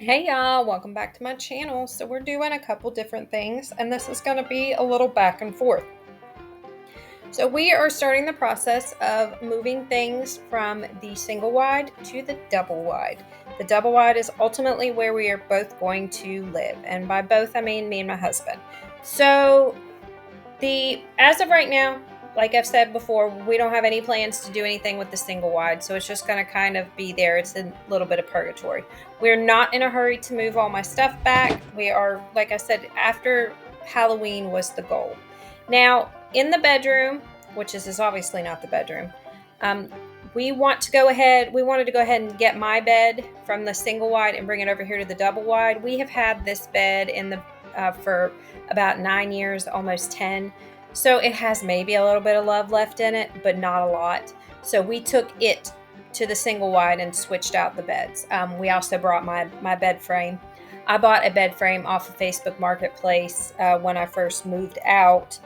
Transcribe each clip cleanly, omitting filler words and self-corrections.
Hey y'all, welcome back to my channel. So we're doing a couple different things and this is going to be a little back and forth. So we are starting the process of moving things from the single wide to the double wide. The double wide is ultimately where we are both going to live, and by both I mean me and my husband. So as of right now, like I've said before, we don't have any plans to do anything with the single wide, so it's just going to kind of be there. It's a little bit of purgatory. We're not in a hurry to move all my stuff back. We are, like I said, after Halloween was the goal. Now, in the bedroom, which is obviously not the bedroom, um, we wanted to go ahead and get my bed from the single wide and bring it over here to the double wide. We have had this bed for about 9 years, almost 10. So it has maybe a little bit of love left in it, but not a lot. So we took it to the single wide and switched out the beds. We also brought my bed frame. I bought a bed frame off of Facebook Marketplace when I first moved out,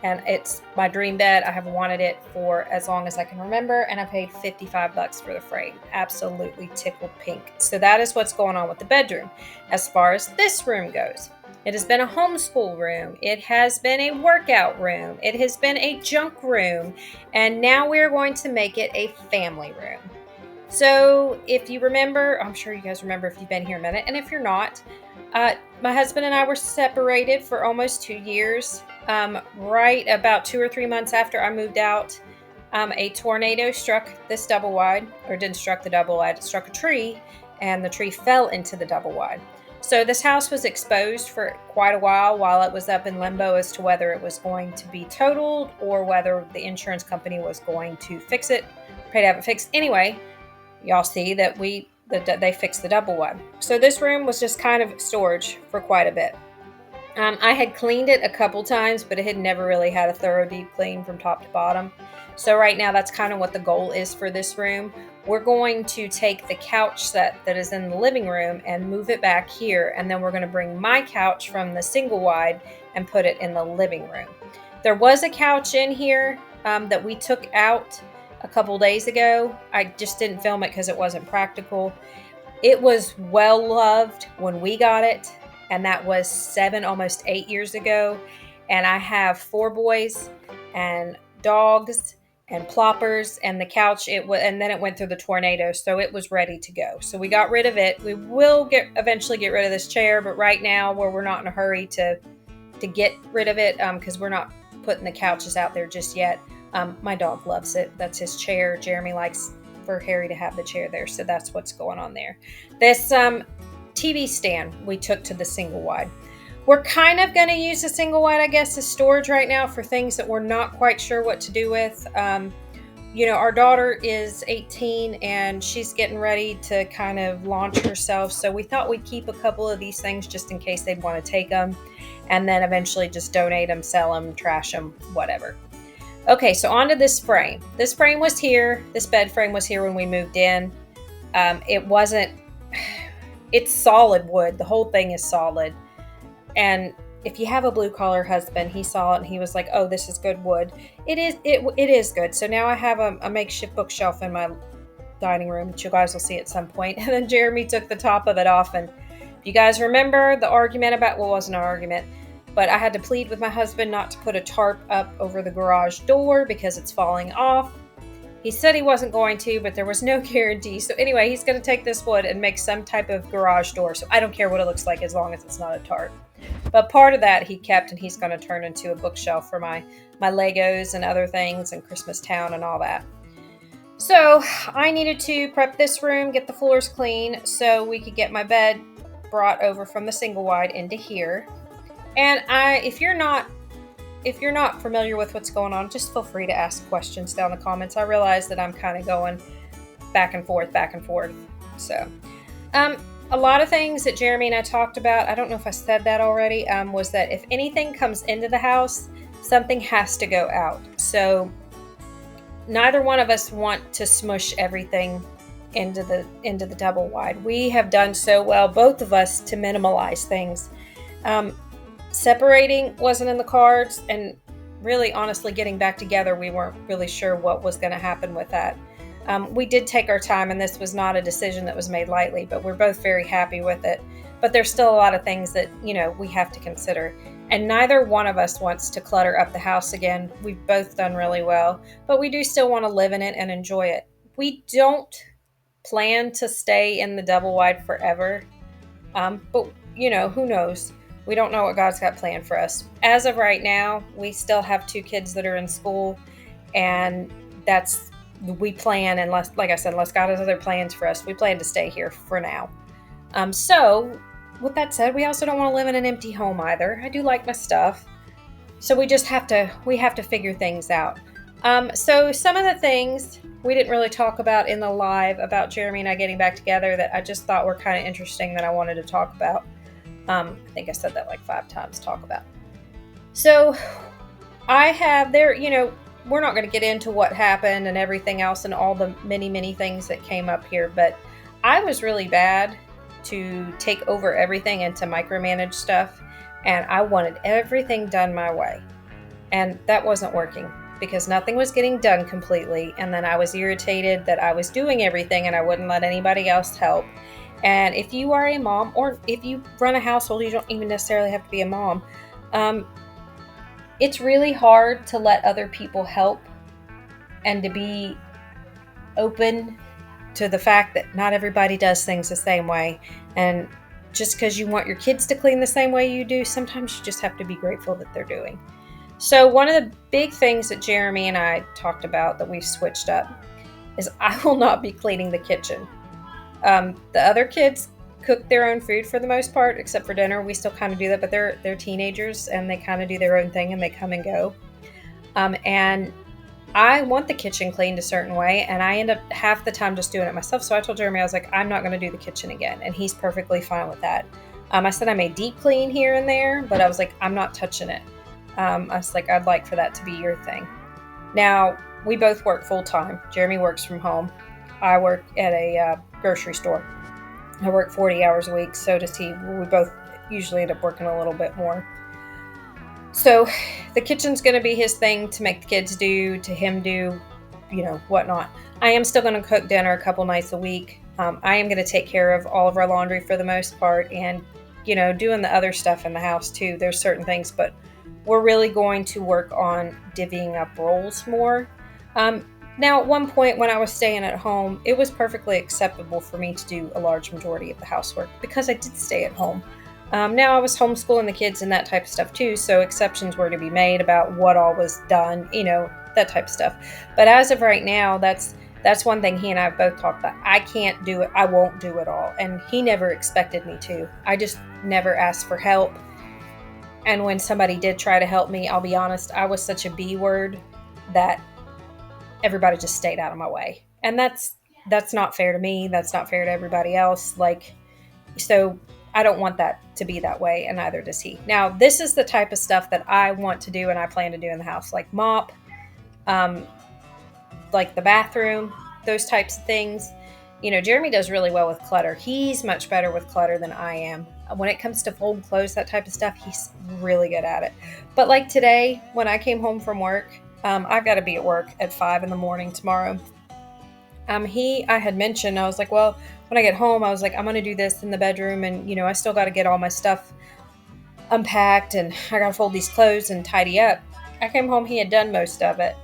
and it's my dream bed. I have wanted it for as long as I can remember, and I paid $55 for the frame. Absolutely tickled pink. So that is what's going on with the bedroom. As far as this room goes, it has been a homeschool room. It has been a workout room. It has been a junk room. And now we're going to make it a family room. So if you remember, I'm sure you guys remember if you've been here a minute. And if you're not, my husband and I were separated for almost 2 years. Right about 2 or 3 months after I moved out, a tornado struck this double wide, or didn't struck the double wide, it struck a tree, and the tree fell into the double wide. So this house was exposed for quite a while it was up in limbo as to whether it was going to be totaled or whether the insurance company was going to fix it, pay to have it fixed. Anyway, y'all see that they fixed the double wide. So this room was just kind of storage for quite a bit. I had cleaned it a couple times, but it had never really had a thorough deep clean from top to bottom. So right now that's kind of what the goal is for this room. We're going to take the couch set that is in the living room and move it back here, and then we're going to bring my couch from the single wide and put it in the living room. There was a couch in here that we took out a couple days ago. I just didn't film it because it wasn't practical. It was well loved when we got it, and that was 7, almost 8 years ago. And I have 4 boys and dogs and ploppers, and the couch, and then it went through the tornado, so it was ready to go. So we got rid of it. We will eventually get rid of this chair, but right now we're not in a hurry to get rid of it because we're not putting the couches out there just yet. My dog loves it. That's his chair. Jeremy likes for Harry to have the chair there, so that's what's going on there. This TV stand we took to the single wide. We're kind of going to use the single wide, I guess, as storage right now for things that we're not quite sure what to do with. Our daughter is 18 and she's getting ready to kind of launch herself, so we thought we'd keep a couple of these things just in case they'd want to take them, and then eventually just donate them, sell them, trash them, whatever. Okay, so on to this frame. This frame was here. This bed frame was here when we moved in. It's solid wood. The whole thing is solid. And if you have a blue collar husband, he saw it and he was like, "Oh, this is good wood." It is good. So now I have a makeshift bookshelf in my dining room, which you guys will see at some point. And then Jeremy took the top of it off. And if you guys remember the argument it wasn't an argument, but I had to plead with my husband not to put a tarp up over the garage door because it's falling off. He said he wasn't going to, but there was no guarantee. So anyway, he's going to take this wood and make some type of garage door. So I don't care what it looks like as long as it's not a tarp. But part of that he kept, and he's going to turn into a bookshelf for my Legos and other things and Christmas Town and all that. So I needed to prep this room, get the floors clean so we could get my bed brought over from the single wide into here. And if you're not familiar with what's going on, just feel free to ask questions down in the comments. I realize that I'm kind of going back and forth. So, a lot of things that Jeremy and I talked about, I don't know if I said that already, was that if anything comes into the house, something has to go out. So neither one of us want to smush everything into the double wide. We have done so well, both of us, to minimalize things. Separating wasn't in the cards, and really honestly getting back together, we weren't really sure what was going to happen with that. We did take our time, and this was not a decision that was made lightly, but we're both very happy with it. But there's still a lot of things that, we have to consider. And neither one of us wants to clutter up the house again. We've both done really well, but we do still want to live in it and enjoy it. We don't plan to stay in the double wide forever. But, who knows? We don't know what God's got planned for us. As of right now, we still have 2 kids that are in school, and we plan, unless, like I said, unless God has other plans for us, we plan to stay here for now. So with that said, we also don't want to live in an empty home either. I do like my stuff. So we have to figure things out. So some of the things we didn't really talk about in the live about Jeremy and I getting back together that I just thought were kind of interesting that I wanted to talk about. I think I said that like 5 times, talk about. So I have we're not going to get into what happened and everything else and all the many, many things that came up here, but I was really bad to take over everything and to micromanage stuff. And I wanted everything done my way. And that wasn't working because nothing was getting done completely. And then I was irritated that I was doing everything and I wouldn't let anybody else help. And if you are a mom, or if you run a household, you don't even necessarily have to be a mom. It's really hard to let other people help and to be open to the fact that not everybody does things the same way. And just because you want your kids to clean the same way you do, sometimes you just have to be grateful that they're doing. So one of the big things that Jeremy and I talked about that we've switched up is I will not be cleaning the kitchen. The other kids cook their own food for the most part, except for dinner. We still kind of do that, but they're teenagers and they kind of do their own thing and they come and go. And I want the kitchen cleaned a certain way, and I end up half the time just doing it myself. So I told Jeremy, I was like, I'm not going to do the kitchen again, and he's perfectly fine with that. I said I may deep clean here and there, but I was like, I'm not touching it. I was like, I'd like for that to be your thing. Now, we both work full time. Jeremy works from home. I work at a grocery store. I work 40 hours a week, so does he. We both usually end up working a little bit more. So the kitchen's going to be his thing to make the kids do, to him do, whatnot. I am still going to cook dinner a couple nights a week. I am going to take care of all of our laundry for the most part and, doing the other stuff in the house too. There's certain things, but we're really going to work on divvying up roles more. Now, at one point when I was staying at home, it was perfectly acceptable for me to do a large majority of the housework because I did stay at home. Now I was homeschooling the kids and that type of stuff too, so exceptions were to be made about what all was done, that type of stuff. But as of right now, that's one thing he and I have both talked about. I can't do it. I won't do it all. And he never expected me to. I just never asked for help. And when somebody did try to help me, I'll be honest, I was such a B word that everybody just stayed out of my way. And that's not fair to me. That's not fair to everybody else. So I don't want that to be that way, and neither does he. Now, this is the type of stuff that I want to do and I plan to do in the house, like mop, like the bathroom, those types of things. Jeremy does really well with clutter. He's much better with clutter than I am. When it comes to fold clothes, that type of stuff, he's really good at it. But like today, when I came home from work, I've got to be at work at 5 a.m. tomorrow. I had mentioned, I was like, well, when I get home, I was like, I'm going to do this in the bedroom. And, I still got to get all my stuff unpacked and I got to fold these clothes and tidy up. I came home, he had done most of it.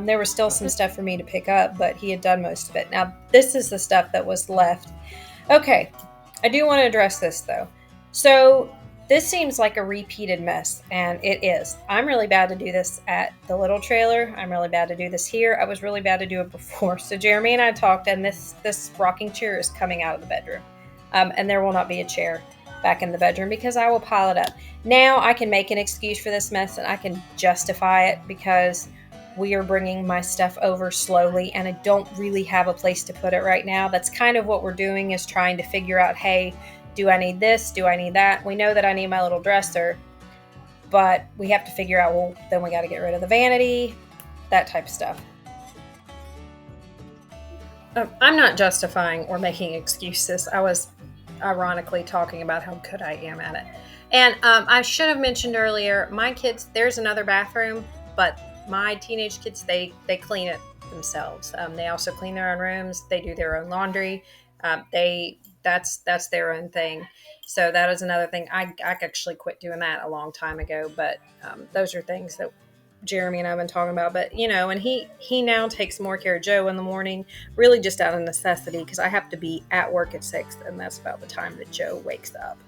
There was still some stuff for me to pick up, but he had done most of it. Now, this is the stuff that was left. Okay, I do want to address this though. So this seems like a repeated mess, and it is. I'm really bad to do this at the little trailer. I'm really bad to do this here. I was really bad to do it before. So Jeremy and I talked, and this rocking chair is coming out of the bedroom. And there will not be a chair back in the bedroom because I will pile it up. Now I can make an excuse for this mess, and I can justify it because we are bringing my stuff over slowly, and I don't really have a place to put it right now. That's kind of what we're doing, is trying to figure out, hey, do I need this? Do I need that? We know that I need my little dresser, but we have to figure out, well, then we got to get rid of the vanity, that type of stuff. I'm not justifying or making excuses. I was ironically talking about how good I am at it. And I should have mentioned earlier, my kids, there's another bathroom, but my teenage kids, they clean it themselves. They also clean their own rooms. They do their own laundry. That's their own thing. So that is another thing. I actually quit doing that a long time ago, but those are things that Jeremy and I've been talking about. But and he now takes more care of Joe in the morning, really just out of necessity, because I have to be at work at 6, and that's about the time that Joe wakes up.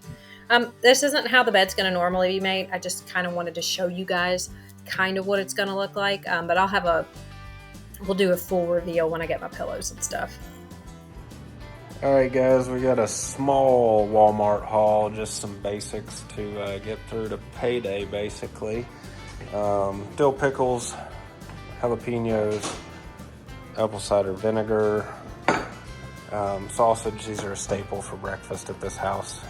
This isn't how the bed's going to normally be made. I just kind of wanted to show you guys kind of what it's going to look like. But we'll do a full reveal when I get my pillows and stuff. Alright guys, we got a small Walmart haul, just some basics to get through to payday basically. Dill pickles, jalapenos, apple cider vinegar, sausage. These are a staple for breakfast at this house.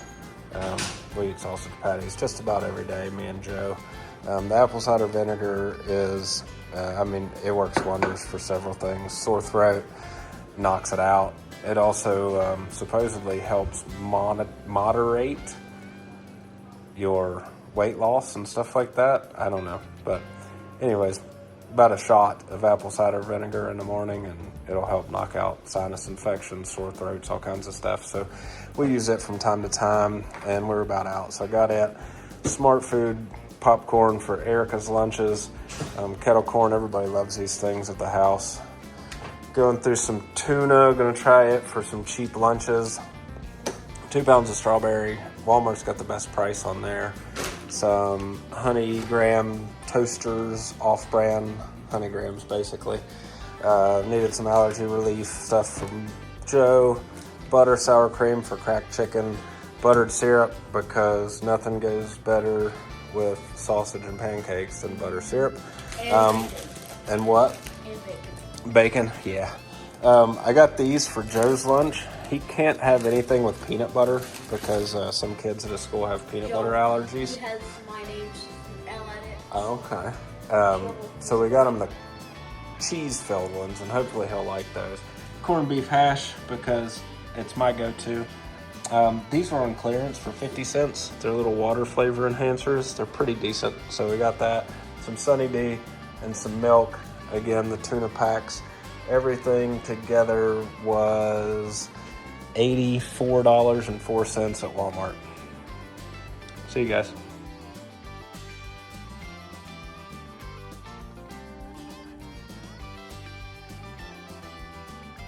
We eat sausage patties just about every day, me and Joe. The apple cider vinegar is, it works wonders for several things. Sore throat, knocks it out. It also supposedly helps moderate your weight loss and stuff like that. I don't know. But anyways, about a shot of apple cider vinegar in the morning, and it'll help knock out sinus infections, sore throats, all kinds of stuff. So we use it from time to time, and we're about out. So I got it. Smart Food popcorn for Erica's lunches. Kettle corn, everybody loves these things at the house. Going through some tuna, gonna try it for some cheap lunches. 2 pounds of strawberry. Walmart's got the best price on there. Some honey graham toasters, off-brand honey grahams basically. Needed some allergy relief stuff from Joe. Butter, sour cream for cracked chicken. Buttered syrup, because nothing goes better with sausage and pancakes than butter syrup. And what? And bacon. Bacon, yeah. I got these for Joe's lunch. He can't have anything with peanut butter because some kids at his school have peanut butter allergies. He has my name, L at it. Oh, okay. So we got him the cheese-filled ones, and hopefully he'll like those. Corned beef hash, because it's my go-to. These were on clearance for 50 cents. They're little water flavor enhancers. They're pretty decent. So we got that. Some Sunny D and some milk. Again, the tuna packs. Everything together was $84.04 at Walmart. See you guys.